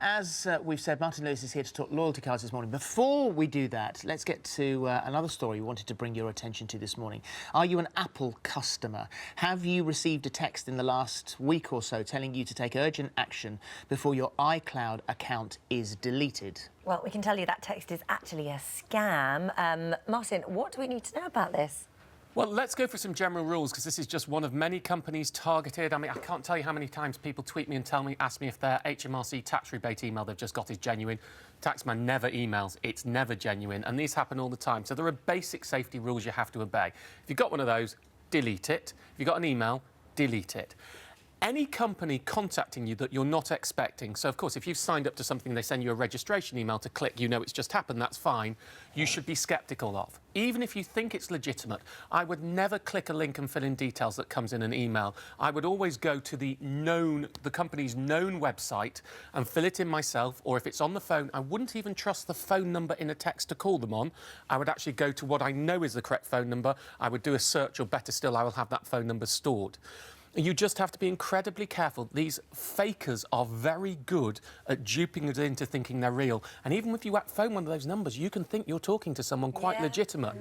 As we've said, Martin Lewis is here to talk loyalty cards this morning. Before we do that, let's get to another story we wanted to bring your attention to this morning. Are you an Apple customer? Have you received a text in the last week or so telling you to take urgent action before your iCloud account is deleted? Well, we can tell you that text is actually a scam. Martin, what do we need to know about this? Well, let's go for some general rules, because this is just one of many companies targeted. I mean, I can't tell you how many times people tweet me and ask me if their HMRC tax rebate email they've just got is genuine. Taxman never emails, it's never genuine, and these happen all the time. So there are basic safety rules you have to obey. If you've got one of those, delete it. If you've got an email, delete it. Any company contacting you that you're not expecting, so of course if you've signed up to something, they send you a registration email to click, you know it's just happened, that's fine, you should be sceptical of. Even if you think it's legitimate, I would never click a link and fill in details that comes in an email. I would always go to the company's known website and fill it in myself, or if it's on the phone, I wouldn't even trust the phone number in a text to call them on. I would actually go to what I know is the correct phone number, I would do a search, or better still, I will have that phone number stored. You just have to be incredibly careful. These fakers are very good at duping us into thinking they're real. And even if you phone one of those numbers, you can think you're talking to someone quite legitimate.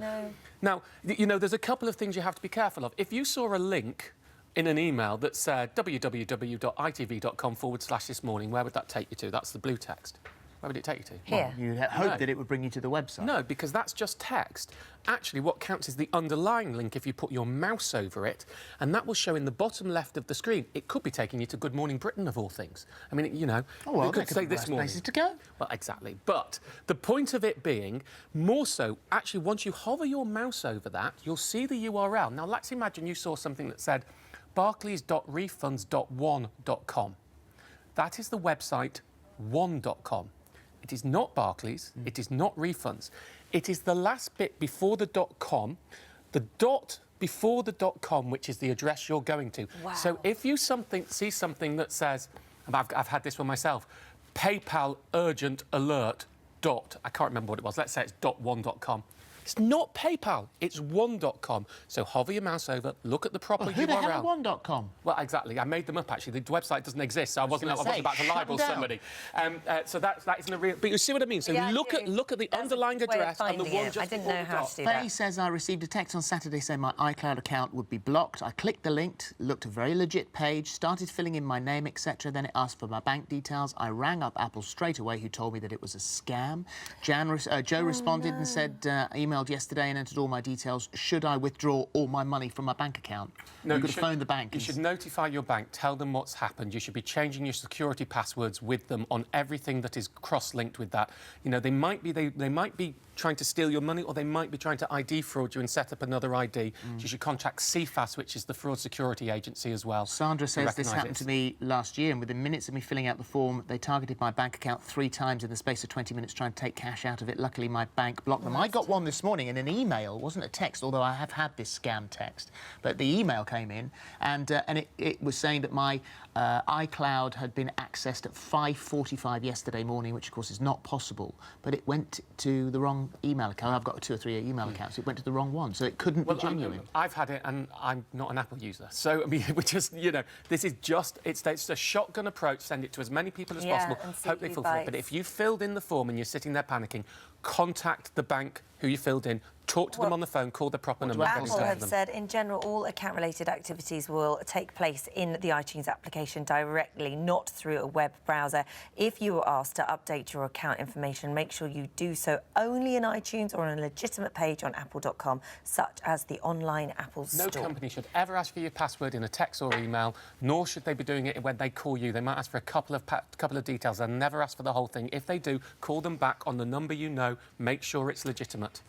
Now, you know, there's a couple of things you have to be careful of. If you saw a link in an email that said www.itv.com/thismorning, where would that take you to? That's the blue text. Where would it take you to? Here. Well, you hope that it would bring you to the website. No, because that's just text. Actually, what counts is the underlying link if you put your mouse over it, and that will show in the bottom left of the screen. It could be taking you to Good Morning Britain, of all things. I mean, you know, well, it could say This Morning. Places to go. Well, exactly. But the point of it being, more so, actually, once you hover your mouse over that, you'll see the URL. Now, let's imagine you saw something that said barclays.refunds.one.com. That is the website one.com. It is not Barclays, it is not refunds. It is the last bit before the .com, the dot before the .com, which is the address you're going to. Wow. So if you see something that says, and I've had this one myself, PayPal urgent alert dot, I can't remember what it was, let's say it's .one.com. It's not PayPal, it's one.com. So hover your mouse over, look at the proper URL. Who the hell are one.com? Well, exactly. I made them up, actually. The website doesn't exist, so I wasn't about to libel somebody. So that isn't a real... But you see what I mean? So look at the underlying address and the one just I didn't know how to do Faye that. says, I received a text on Saturday saying my iCloud account would be blocked. I clicked the link, looked a very legit page, started filling in my name, etc. Then it asked for my bank details. I rang up Apple straight away, who told me that it was a scam. Joe responded and said, emailed yesterday and entered all my details. Should I withdraw all my money from my bank account? No, You've got to phone the bank. You should notify your bank, tell them what's happened. You should be changing your security passwords with them on everything that is cross-linked with that. You know, they might be trying to steal your money, or they might be trying to ID fraud you and set up another ID. So you should contact CFAS, which is the Fraud Security Agency as well. Sandra says this happened to me last year, and within minutes of me filling out the form, they targeted my bank account 3 times in the space of 20 minutes trying to take cash out of it. Luckily, my bank blocked them. I got one this morning in an email, wasn't a text, although I have had this scam text. But the email came in, and it was saying that my iCloud had been accessed at 5:45 yesterday morning, which of course is not possible. But it went to the wrong email account. I've got 2 or 3 email accounts. It went to the wrong one, so it couldn't be genuine. I've had it, and I'm not an Apple user. So, I mean, we're just, you know, this is just, it's a shotgun approach. Send it to as many people as possible. Hope they fulfill it. But if you filled in the form and you're sitting there panicking, contact the bank who you filled in, talk to them on the phone, call the proper number. Apple have said, in general, all account-related activities will take place in the iTunes application directly, not through a web browser. If you are asked to update your account information, make sure you do so only in iTunes or on a legitimate page on apple.com, such as the online Apple Store. No company should ever ask for your password in a text or email, nor should they be doing it when they call you. They might ask for a couple of details. They'll never ask for the whole thing. If they do, call them back on the number you know. Make sure it's legitimate.